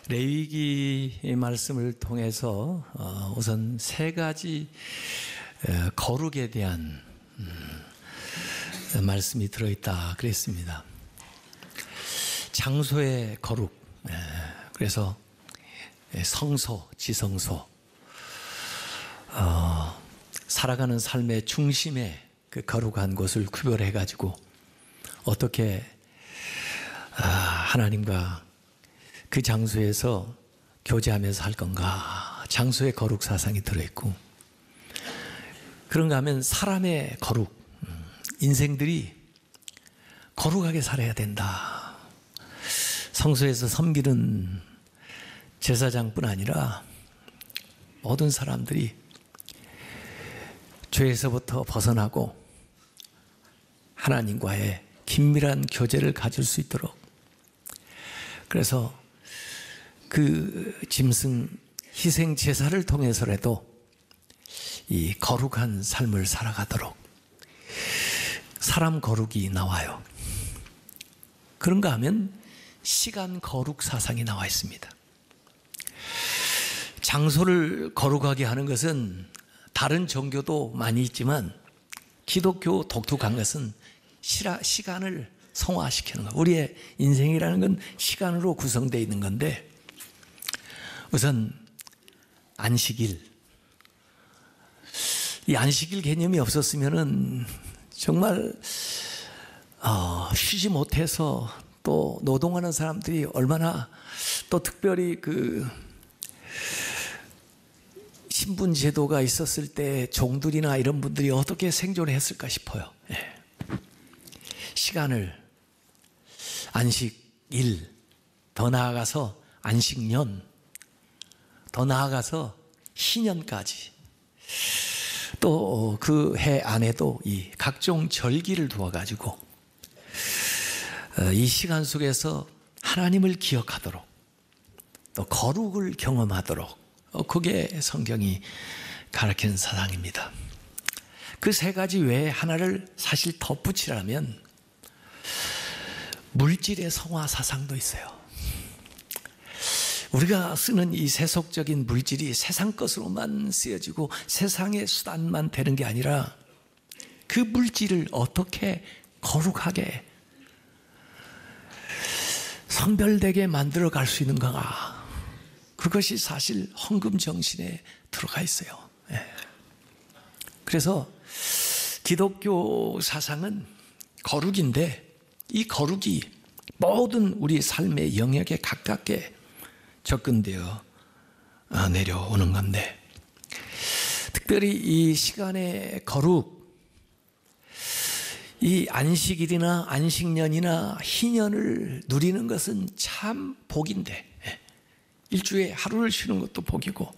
레위기 말씀을 통해서 우선 세 가지 거룩에 대한 말씀이 들어있다 그랬습니다. 장소의 거룩, 그래서 성소, 지성소, 살아가는 삶의 중심에 그 거룩한 곳을 구별해 가지고 어떻게 하나님과 그 장소에서 교제하면서 할 건가. 장소의 거룩 사상이 들어있고, 그런가 하면 사람의 거룩, 인생들이 거룩하게 살아야 된다. 성소에서 섬기는 제사장뿐 아니라 모든 사람들이 죄에서부터 벗어나고 하나님과의 긴밀한 교제를 가질 수 있도록, 그래서 그 짐승 희생 제사를 통해서라도 이 거룩한 삶을 살아가도록 사람 거룩이 나와요. 그런가 하면 시간 거룩 사상이 나와 있습니다. 장소를 거룩하게 하는 것은 다른 종교도 많이 있지만 기독교 독특한 것은 시간을 성화시키는 것. 우리의 인생이라는 건 시간으로 구성되어 있는 건데, 우선 안식일, 이 안식일 개념이 없었으면은 정말 쉬지 못해서 또 노동하는 사람들이 얼마나, 또 특별히 그 신분 제도가 있었을 때 종들이나 이런 분들이 어떻게 생존했을까 싶어요. 시간을, 안식일, 더 나아가서 안식년, 더 나아가서 희년까지, 또 그 해 안에도 이 각종 절기를 두어가지고 이 시간 속에서 하나님을 기억하도록, 또 거룩을 경험하도록, 그게 성경이 가르치는 사상입니다. 그 세 가지 외에 하나를 사실 덧붙이라면 물질의 성화 사상도 있어요. 우리가 쓰는 이 세속적인 물질이 세상 것으로만 쓰여지고 세상의 수단만 되는 게 아니라 그 물질을 어떻게 거룩하게 성별되게 만들어 갈 수 있는가, 그것이 사실 헌금 정신에 들어가 있어요. 그래서 기독교 사상은 거룩인데, 이 거룩이 모든 우리 삶의 영역에 가깝게 접근되어 내려오는 건데, 특별히 이 시간의 거룩, 이 안식일이나 안식년이나 희년을 누리는 것은 참 복인데, 일주일에 하루를 쉬는 것도 복이고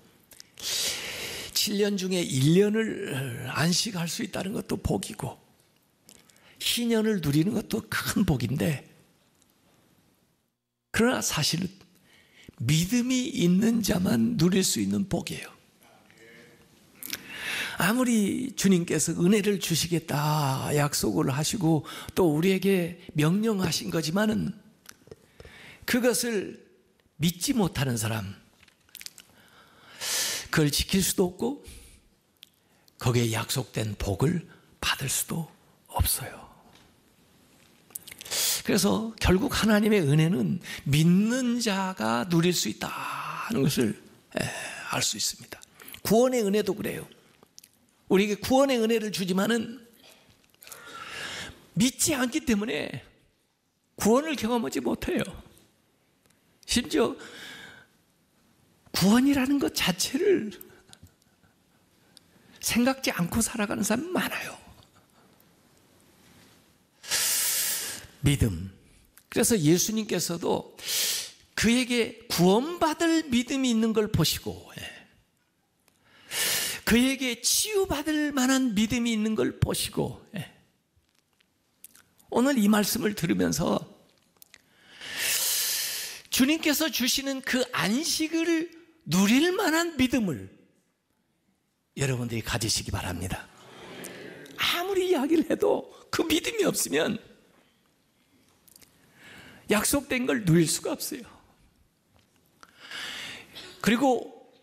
7년 중에 1년을 안식할 수 있다는 것도 복이고 희년을 누리는 것도 큰 복인데, 그러나 사실은 믿음이 있는 자만 누릴 수 있는 복이에요. 아무리 주님께서 은혜를 주시겠다 약속을 하시고 또 우리에게 명령하신 거지만은 그것을 믿지 못하는 사람, 그걸 지킬 수도 없고 거기에 약속된 복을 받을 수도 없어요. 그래서 결국 하나님의 은혜는 믿는 자가 누릴 수 있다는 것을 알 수 있습니다. 구원의 은혜도 그래요. 우리에게 구원의 은혜를 주지만은 믿지 않기 때문에 구원을 경험하지 못해요. 심지어 구원이라는 것 자체를 생각지 않고 살아가는 사람이 많아요. 믿음. 그래서 예수님께서도 그에게 구원받을 믿음이 있는 걸 보시고, 그에게 치유받을 만한 믿음이 있는 걸 보시고, 오늘 이 말씀을 들으면서 주님께서 주시는 그 안식을 누릴 만한 믿음을 여러분들이 가지시기 바랍니다. 아무리 이야기를 해도 그 믿음이 없으면 약속된 걸 누릴 수가 없어요. 그리고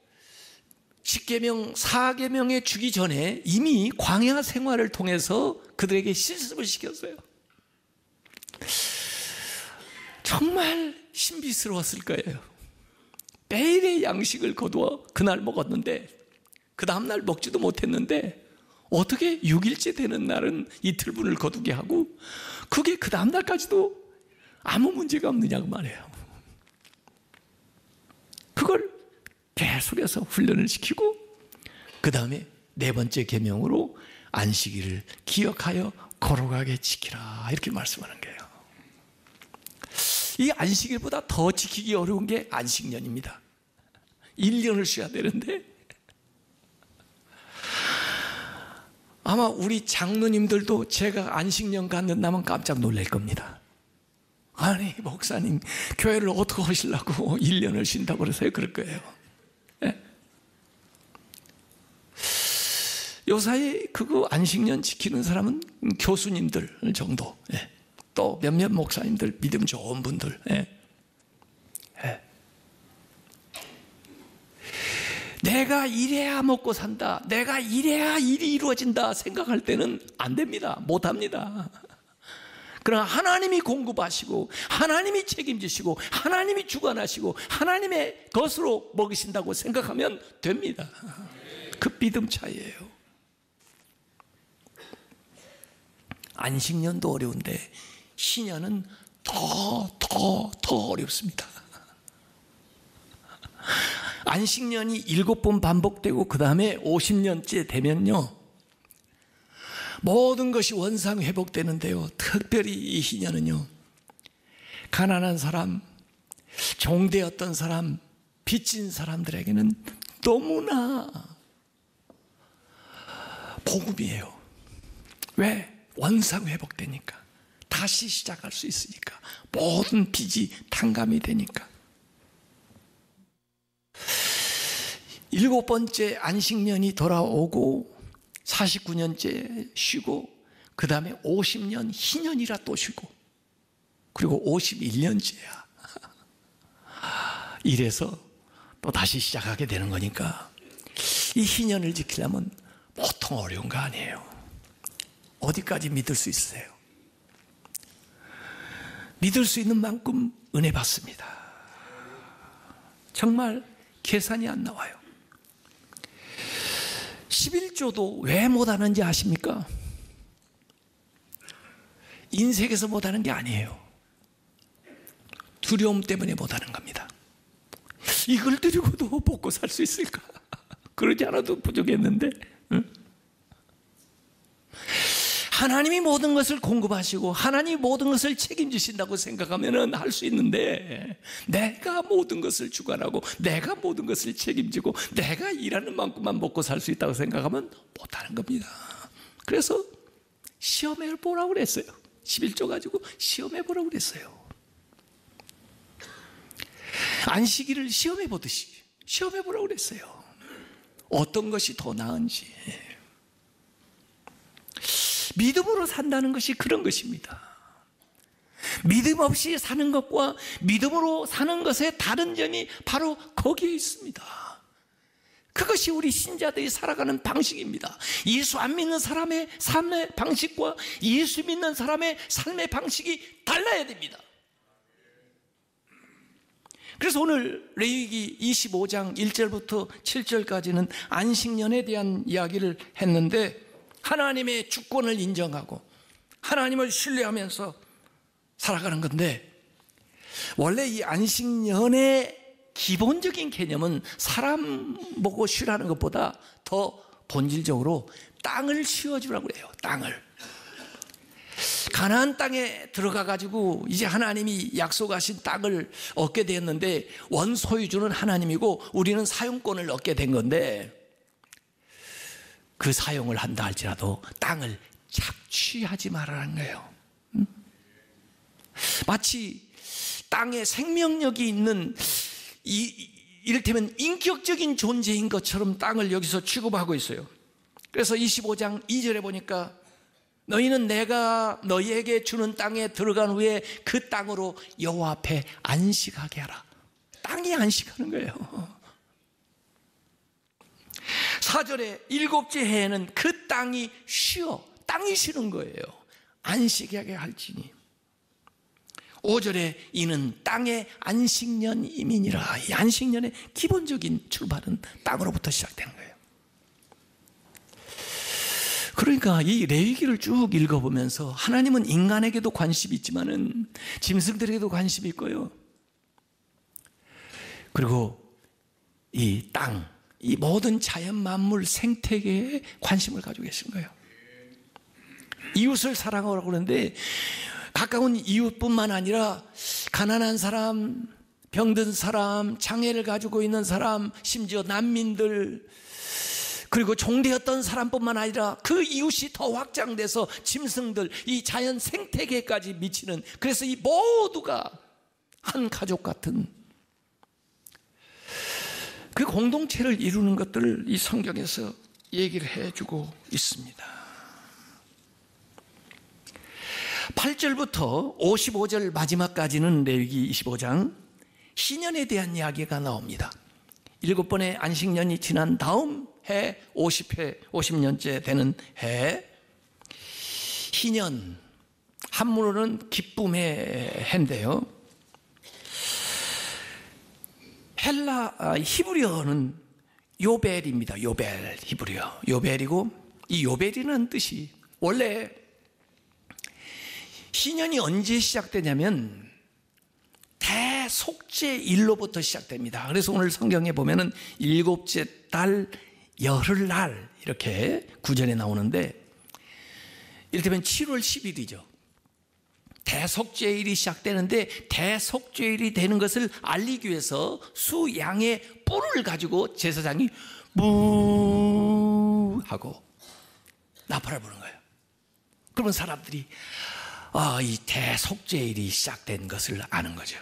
10계명, 4계명에 주기 전에 이미 광야 생활을 통해서 그들에게 실습을 시켰어요. 정말 신비스러웠을 거예요. 매일의 양식을 거두어 그날 먹었는데 그 다음날 먹지도 못했는데 어떻게 6일째 되는 날은 이틀분을 거두게 하고 그게 그 다음날까지도 아무 문제가 없느냐고 말해요. 그걸 계속해서 훈련을 시키고 그 다음에 네 번째 계명으로 안식일을 기억하여 거룩하게 지키라 이렇게 말씀하는 거예요. 이 안식일보다 더 지키기 어려운 게 안식년입니다. 1년을 쉬어야 되는데 아마 우리 장로님들도 제가 안식년 갖는다면 깜짝 놀랄 겁니다. 아니 목사님 교회를 어떻게 하시려고 1년을 쉰다고 그러세요? 그럴 거예요. 네? 요사이 그거 안식년 지키는 사람은 교수님들 정도, 네. 또 몇몇 목사님들 믿음 좋은 분들, 네. 네. 내가 이래야 먹고 산다, 내가 이래야 일이 이루어진다 생각할 때는 안 됩니다. 못 합니다. 그러나 하나님이 공급하시고 하나님이 책임지시고 하나님이 주관하시고 하나님의 것으로 먹이신다고 생각하면 됩니다. 그 믿음 차이예요. 안식년도 어려운데 신년은 더 어렵습니다. 안식년이 7번 반복되고 그 다음에 50년째 되면요 모든 것이 원상 회복되는데요, 특별히 이 희년은요 가난한 사람, 종되었던 사람, 빚진 사람들에게는 너무나 복음이에요. 왜? 원상 회복되니까, 다시 시작할 수 있으니까, 모든 빚이 탕감이 되니까. 7번째 안식년이 돌아오고 49년째 쉬고 그 다음에 50년 희년이라 또 쉬고 그리고 51년째야. 이래서 또 다시 시작하게 되는 거니까 이 희년을 지키려면 보통 어려운 거 아니에요. 어디까지 믿을 수 있으세요? 믿을 수 있는 만큼 은혜 받습니다. 정말 계산이 안 나와요. 11조도 왜 못하는지 아십니까? 인색에서 못하는 게 아니에요. 두려움 때문에 못하는 겁니다. 이걸 드리고도 먹고 살 수 있을까? 그러지 않아도 부족했는데, 응? 하나님이 모든 것을 공급하시고 하나님이 모든 것을 책임지신다고 생각하면 할 수 있는데, 내가 모든 것을 주관하고 내가 모든 것을 책임지고 내가 일하는 만큼만 먹고 살 수 있다고 생각하면 못하는 겁니다. 그래서 시험해 보라고 그랬어요. 11조 가지고 시험해 보라고 그랬어요. 안식일을 시험해 보듯이 시험해 보라고 그랬어요. 어떤 것이 더 나은지. 믿음으로 산다는 것이 그런 것입니다. 믿음 없이 사는 것과 믿음으로 사는 것의 다른 점이 바로 거기에 있습니다. 그것이 우리 신자들이 살아가는 방식입니다. 예수 안 믿는 사람의 삶의 방식과 예수 믿는 사람의 삶의 방식이 달라야 됩니다. 그래서 오늘 레위기 25장 1절부터 7절까지는 안식년에 대한 이야기를 했는데, 하나님의 주권을 인정하고 하나님을 신뢰하면서 살아가는 건데, 원래 이 안식년의 기본적인 개념은 사람 보고 쉬라는 것보다 더 본질적으로 땅을 씌워주라고 그래요. 땅을. 가나안 땅에 들어가 가지고 이제 하나님이 약속하신 땅을 얻게 되었는데, 원소유주는 하나님이고 우리는 사용권을 얻게 된 건데, 그 사용을 한다 할지라도 땅을 착취하지 말라는 거예요. 마치 땅에 생명력이 있는 이를테면 인격적인 존재인 것처럼 땅을 여기서 취급하고 있어요. 그래서 25장 2절에 보니까 너희는 내가 너희에게 주는 땅에 들어간 후에 그 땅으로 여호와 앞에 안식하게 하라. 땅이 안식하는 거예요. 4절에 일곱째 해에는 그 땅이 쉬어. 땅이 쉬는 거예요. 안식하게 할지니. 5절에 이는 땅의 안식년임이니라. 이 안식년의 기본적인 출발은 땅으로부터 시작되는 거예요. 그러니까 이 레위기를 쭉 읽어보면서 하나님은 인간에게도 관심이 있지만은 짐승들에게도 관심이 있고요. 그리고 이 땅, 이 모든 자연 만물 생태계에 관심을 가지고 계신 거예요. 이웃을 사랑하라고 그러는데 가까운 이웃뿐만 아니라 가난한 사람, 병든 사람, 장애를 가지고 있는 사람, 심지어 난민들, 그리고 종되었던 사람뿐만 아니라 그 이웃이 더 확장돼서 짐승들, 이 자연 생태계까지 미치는, 그래서 이 모두가 한 가족 같은 그 공동체를 이루는 것들을 이 성경에서 얘기를 해주고 있습니다. 8절부터 55절 마지막까지는 레위기 25장 희년에 대한 이야기가 나옵니다. 7번의 안식년이 지난 다음 해 50년째 되는 해, 희년, 한문으로는 기쁨의 해인데요. 히브리어는 요벨입니다. 요벨, 히브리어. 요벨이고, 이 요벨이라는 뜻이 원래 희년이 언제 시작되냐면 대속죄일로부터 시작됩니다. 그래서 오늘 성경에 보면은 7째 달 열흘날 이렇게 구절에 나오는데, 이를테면 7월 10일이죠. 대속죄일이 시작되는데, 대속죄일이 되는 것을 알리기 위해서 수양의 뿔을 가지고 제사장이 무 하고 나팔을 부는 거예요. 그러면 사람들이 이 대속죄일이 시작된 것을 아는 거죠.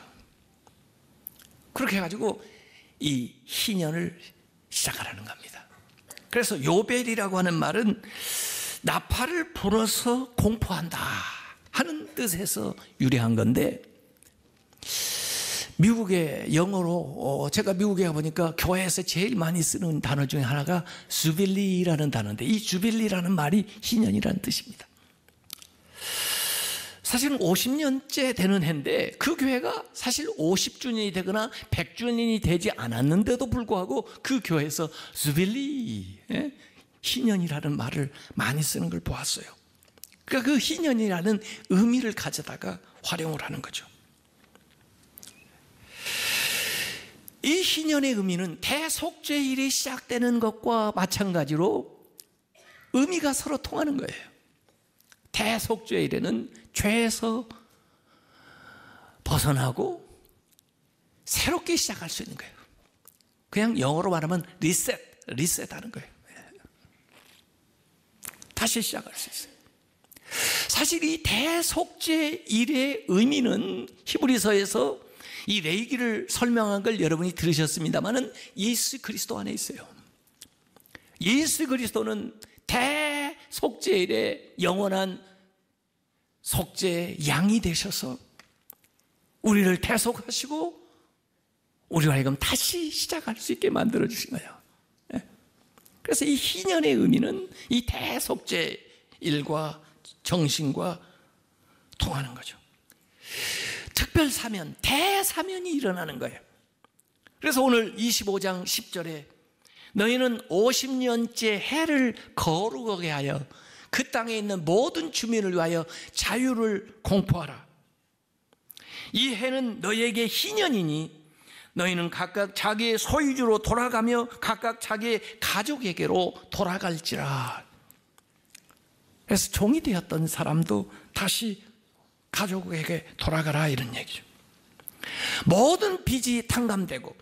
그렇게 해가지고 이 희년을 시작하라는 겁니다. 그래서 요벨이라고 하는 말은 나팔을 불어서 공포한다 하는 뜻에서 유래한 건데, 미국의 영어로 제가 미국에 가보니까 교회에서 제일 많이 쓰는 단어 중에 하나가 주빌리라는 단어인데, 이 주빌리라는 말이 희년이라는 뜻입니다. 사실은 50년째 되는 해인데 그 교회가 사실 50주년이 되거나 100주년이 되지 않았는데도 불구하고 그 교회에서 주빌리, 희년이라는 말을 많이 쓰는 걸 보았어요. 그러니까 그 희년이라는 의미를 가져다가 활용을 하는 거죠. 이 희년의 의미는 대속죄일이 시작되는 것과 마찬가지로 의미가 서로 통하는 거예요. 대속죄일에는 죄에서 벗어나고 새롭게 시작할 수 있는 거예요. 그냥 영어로 말하면 리셋하는 거예요. 다시 시작할 수 있어요. 사실 이 대속죄일의 의미는 히브리서에서 이 레위기를 설명한 걸 여러분이 들으셨습니다마는 예수 그리스도 안에 있어요. 예수 그리스도는 대속죄일의 영원한 속죄 양이 되셔서 우리를 대속하시고 우리와 하여금 다시 시작할 수 있게 만들어 주신 거예요. 그래서 이 희년의 의미는 이 대속죄일과 정신과 통하는 거죠. 특별 사면, 대사면이 일어나는 거예요. 그래서 오늘 25장 10절에 너희는 50년째 해를 거룩하게 하여 그 땅에 있는 모든 주민을 위하여 자유를 공포하라. 이 해는 너희에게 희년이니 너희는 각각 자기의 소유주로 돌아가며 각각 자기의 가족에게로 돌아갈지라. 그래서 종이 되었던 사람도 다시 가족에게 돌아가라, 이런 얘기죠. 모든 빚이 탕감되고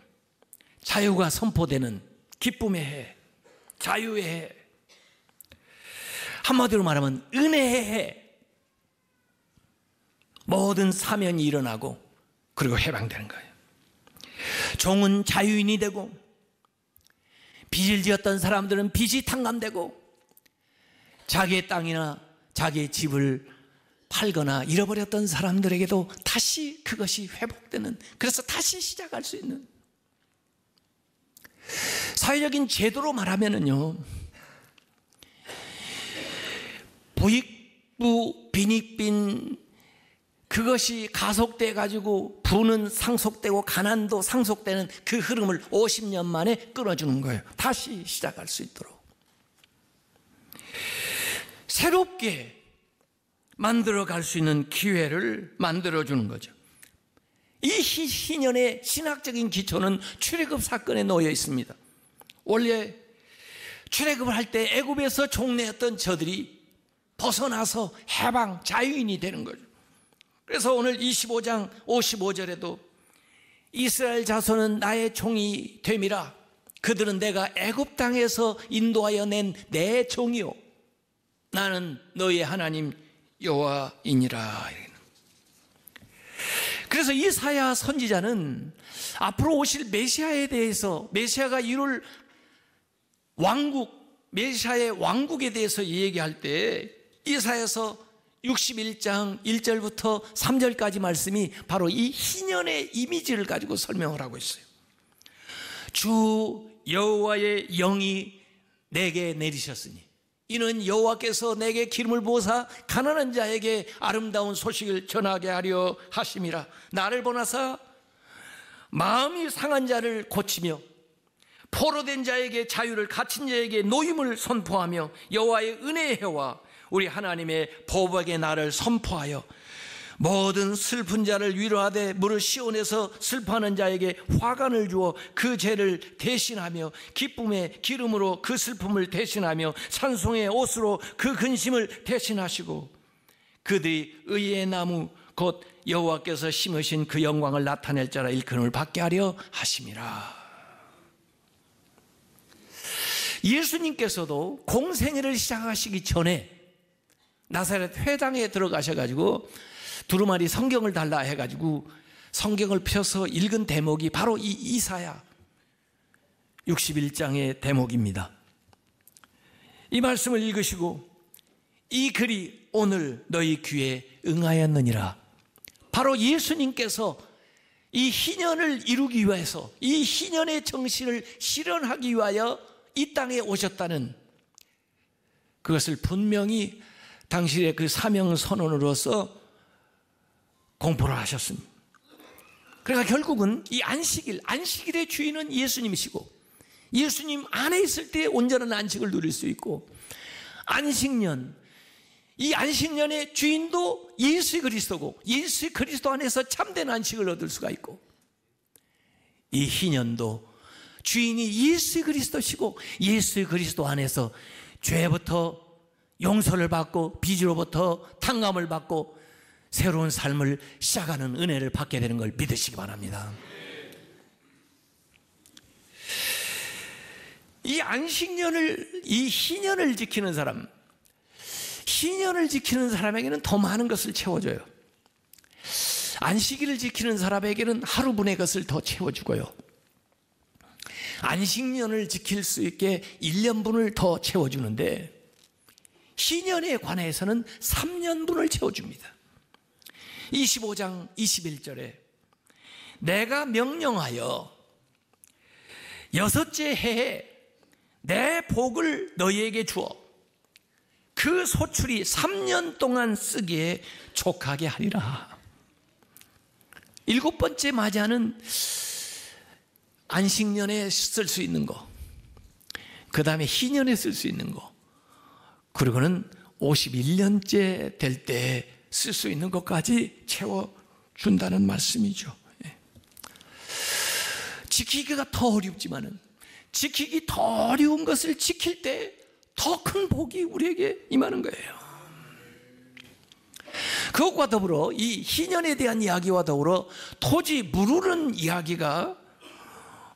자유가 선포되는 기쁨의 해, 자유의 해, 한마디로 말하면 은혜의 해. 모든 사면이 일어나고 그리고 해방되는 거예요. 종은 자유인이 되고 빚을 지었던 사람들은 빚이 탕감되고 자기의 땅이나 자기의 집을 팔거나 잃어버렸던 사람들에게도 다시 그것이 회복되는, 그래서 다시 시작할 수 있는. 사회적인 제도로 말하면은요, 부익부 빈익빈, 그것이 가속돼 가지고 부는 상속되고 가난도 상속되는 그 흐름을 50년 만에 끊어주는 거예요. 다시 시작할 수 있도록 새롭게 만들어 갈 수 있는 기회를 만들어 주는 거죠. 이 희년의 신학적인 기초는 출애굽 사건에 놓여 있습니다. 원래 출애굽을 할 때 애굽에서 종래했던 저들이 벗어나서 해방, 자유인이 되는 거죠. 그래서 오늘 25장 55절에도 이스라엘 자손은 나의 종이 됨이라. 그들은 내가 애굽 땅에서 인도하여 낸 내 종이요 나는 너의 하나님 여호와이니라. 그래서 이사야 선지자는 앞으로 오실 메시아에 대해서, 메시아가 이룰 왕국, 메시아의 왕국에 대해서 얘기할 때 이사야서 61장 1절부터 3절까지 말씀이 바로 이 희년의 이미지를 가지고 설명을 하고 있어요. 주 여호와의 영이 내게 내리셨으니 이는 여호와께서 내게 기름을 부어사 가난한 자에게 아름다운 소식을 전하게 하려 하심이라. 나를 보내사 마음이 상한 자를 고치며 포로된 자에게 자유를, 갇힌 자에게 노임을 선포하며 여호와의 은혜의 해와 우리 하나님의 보복의 날을 선포하여 모든 슬픈 자를 위로하되 무릇 시온에서 슬퍼하는 자에게 화관을 주어 그 죄를 대신하며 기쁨의 기름으로 그 슬픔을 대신하며 찬송의 옷으로 그 근심을 대신하시고 그들이 의의 나무 곧 여호와께서 심으신 그 영광을 나타낼 자라 일컬음을 받게 하려 하심이라. 예수님께서도 공생애를 시작하시기 전에 나사렛 회당에 들어가셔가지고 두루마리 성경을 달라 해가지고 성경을 펴서 읽은 대목이 바로 이 이사야 61장의 대목입니다. 이 말씀을 읽으시고 이 글이 오늘 너희 귀에 응하였느니라. 바로 예수님께서 이 희년을 이루기 위해서, 이 희년의 정신을 실현하기 위하여 이 땅에 오셨다는 그것을 분명히 당신의 그 사명 선언으로서 공포를 하셨습니다. 그러니까 결국은 이 안식일의 주인은 예수님이시고 예수님 안에 있을 때 온전한 안식을 누릴 수 있고 안식년, 이 안식년의 주인도 예수 그리스도고 예수 그리스도 안에서 참된 안식을 얻을 수가 있고 이 희년도 주인이 예수 그리스도시고 예수 그리스도 안에서 죄부터 용서를 받고 빚으로부터 탕감을 받고 새로운 삶을 시작하는 은혜를 받게 되는 걸 믿으시기 바랍니다. 이 안식년을, 이 희년을 지키는 사람, 희년을 지키는 사람에게는 더 많은 것을 채워줘요. 안식일을 지키는 사람에게는 하루분의 것을 더 채워주고요. 안식년을 지킬 수 있게 1년분을 더 채워주는데 희년에 관해서는 3년분을 채워줍니다. 25장 21절에 내가 명령하여 여섯째 해에 내 복을 너희에게 주어 그 소출이 3년 동안 쓰기에 족하게 하리라. 7번째 맞이하는 안식년에 쓸 수 있는 거, 그 다음에 희년에 쓸 수 있는 거, 그리고는 51년째 될 때 쓸 수 있는 것까지 채워준다는 말씀이죠. 지키기가 더 어렵지만은 지키기 더 어려운 것을 지킬 때 더 큰 복이 우리에게 임하는 거예요. 그것과 더불어 이 희년에 대한 이야기와 더불어 토지 무르는 이야기가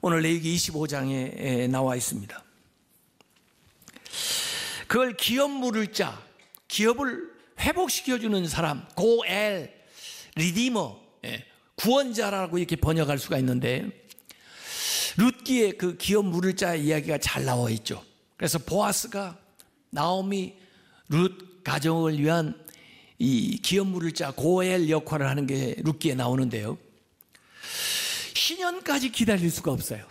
오늘 레위기 25장에 나와 있습니다. 그걸 기업 물을 자, 기업을 회복시켜주는 사람, 고엘, 리디머, 구원자라고 이렇게 번역할 수가 있는데 룻기의 그 기업 물을 자 이야기가 잘 나와 있죠. 그래서 보아스가 나오미, 룻 가정을 위한 이 기업 물을 자 고엘 역할을 하는 게 룻기에 나오는데요. 희년까지 기다릴 수가 없어요.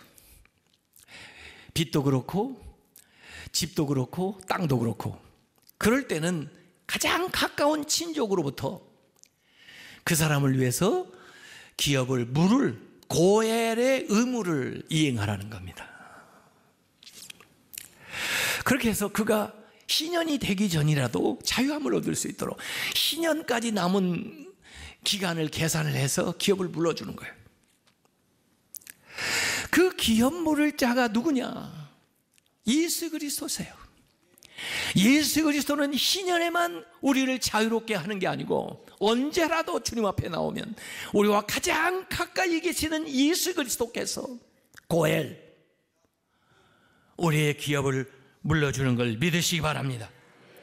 빚도 그렇고 집도 그렇고 땅도 그렇고, 그럴 때는 가장 가까운 친족으로부터 그 사람을 위해서 기업을 물을 고엘의 의무를 이행하라는 겁니다. 그렇게 해서 그가 희년이 되기 전이라도 자유함을 얻을 수 있도록 희년까지 남은 기간을 계산을 해서 기업을 물어주는 거예요. 그 기업 물을 자가 누구냐? 예수 그리스도세요. 예수 그리스도는 희년에만 우리를 자유롭게 하는 게 아니고 언제라도 주님 앞에 나오면 우리와 가장 가까이 계시는 예수 그리스도께서 고엘, 우리의 기업을 물러주는 걸 믿으시기 바랍니다.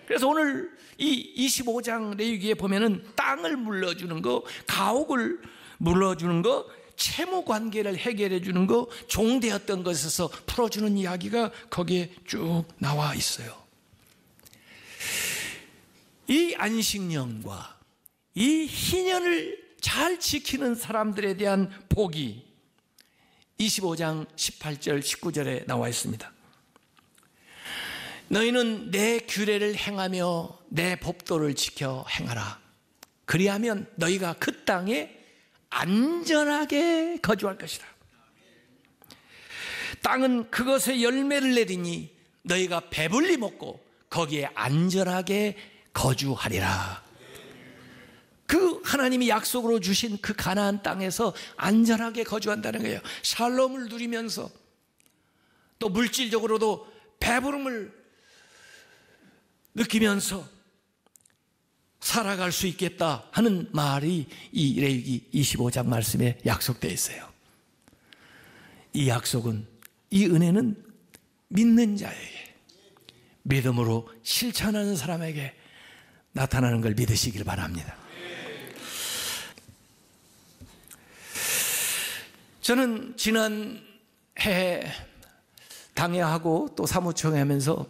그래서 오늘 이 25장 레위기에 보면은 땅을 물러주는 거, 가옥을 물러주는 거, 채무 관계를 해결해 주는 거, 종되었던 것에서 풀어주는 이야기가 거기에 쭉 나와 있어요. 이 안식년과 이 희년을 잘 지키는 사람들에 대한 복이 25장 18절 19절에 나와 있습니다. 너희는 내 규례를 행하며 내 법도를 지켜 행하라. 그리하면 너희가 그 땅에 안전하게 거주할 것이다. 땅은 그것의 열매를 내리니 너희가 배불리 먹고 거기에 안전하게 거주하리라. 그 하나님이 약속으로 주신 그 가나안 땅에서 안전하게 거주한다는 거예요. 샬롬을 누리면서 또 물질적으로도 배부름을 느끼면서 살아갈 수 있겠다 하는 말이 이 레위기 25장 말씀에 약속되어 있어요. 이 약속은, 이 은혜는 믿는 자에게, 믿음으로 실천하는 사람에게 나타나는 걸 믿으시길 바랍니다. 저는 지난 해 당회하고 또 사무총회 하면서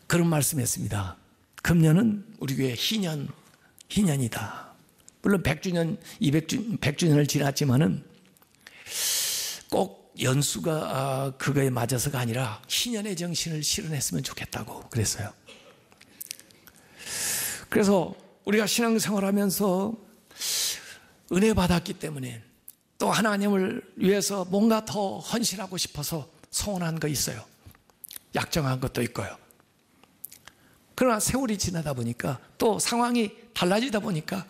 그런 말씀했습니다. 금년은 우리 교회 희년이다. 물론 100주년, 100주년을 지났지만은 꼭 연수가 그거에 맞아서가 아니라 희년의 정신을 실현했으면 좋겠다고 그랬어요. 그래서 우리가 신앙생활하면서 은혜 받았기 때문에 또 하나님을 위해서 뭔가 더 헌신하고 싶어서 소원한 거 있어요. 약정한 것도 있고요. 그러나 세월이 지나다 보니까 또 상황이 달라지다 보니까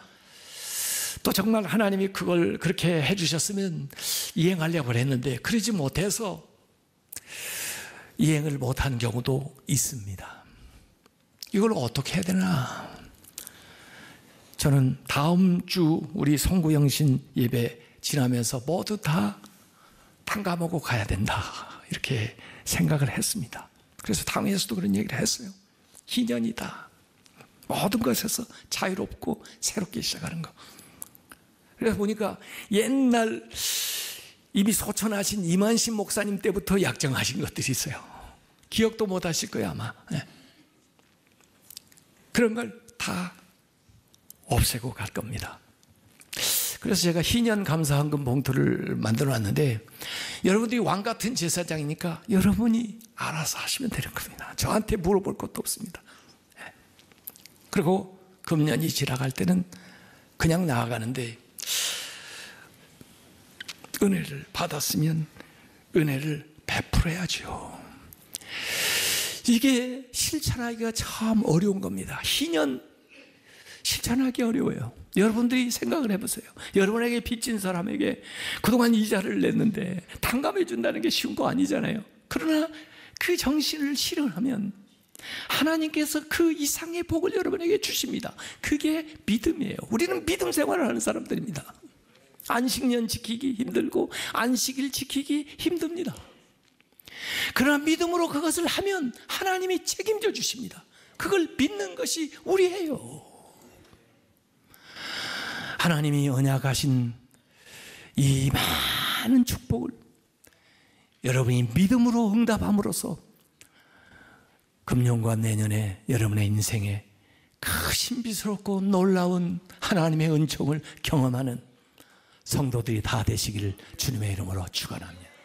또 정말 하나님이 그걸 그렇게 해주셨으면 이행하려고 했는데 그러지 못해서 이행을 못한 경우도 있습니다. 이걸 어떻게 해야 되나? 저는 다음 주 우리 송구영신 예배 지나면서 모두 다 탕감하고 가야 된다 이렇게 생각을 했습니다. 그래서 당회에서도 그런 얘기를 했어요. 희년이다. 모든 것에서 자유롭고 새롭게 시작하는 거. 그래서 보니까 옛날 이미 소천하신 이만신 목사님 때부터 약정하신 것들이 있어요. 기억도 못 하실 거예요 아마. 네. 그런 걸 다 없애고 갈 겁니다. 그래서 제가 희년 감사헌금 봉투를 만들어 놨는데 여러분들이 왕 같은 제사장이니까 여러분이 알아서 하시면 되는 겁니다. 저한테 물어볼 것도 없습니다. 그리고 금년이 지나갈 때는 그냥 나아가는데 은혜를 받았으면 은혜를 베풀어야죠. 이게 실천하기가 참 어려운 겁니다. 희년 실천하기 어려워요. 여러분들이 생각을 해보세요. 여러분에게 빚진 사람에게 그동안 이자를 냈는데 탕감해 준다는 게 쉬운 거 아니잖아요. 그러나 그 정신을 실현하면 하나님께서 그 이상의 복을 여러분에게 주십니다. 그게 믿음이에요. 우리는 믿음 생활을 하는 사람들입니다. 안식년 지키기 힘들고 안식일 지키기 힘듭니다. 그러나 믿음으로 그것을 하면 하나님이 책임져 주십니다. 그걸 믿는 것이 우리예요. 하나님이 언약하신 이 많은 축복을 여러분이 믿음으로 응답함으로써 금년과 내년에 여러분의 인생에 그 신비스럽고 놀라운 하나님의 은총을 경험하는 성도들이 다 되시기를 주님의 이름으로 축원합니다.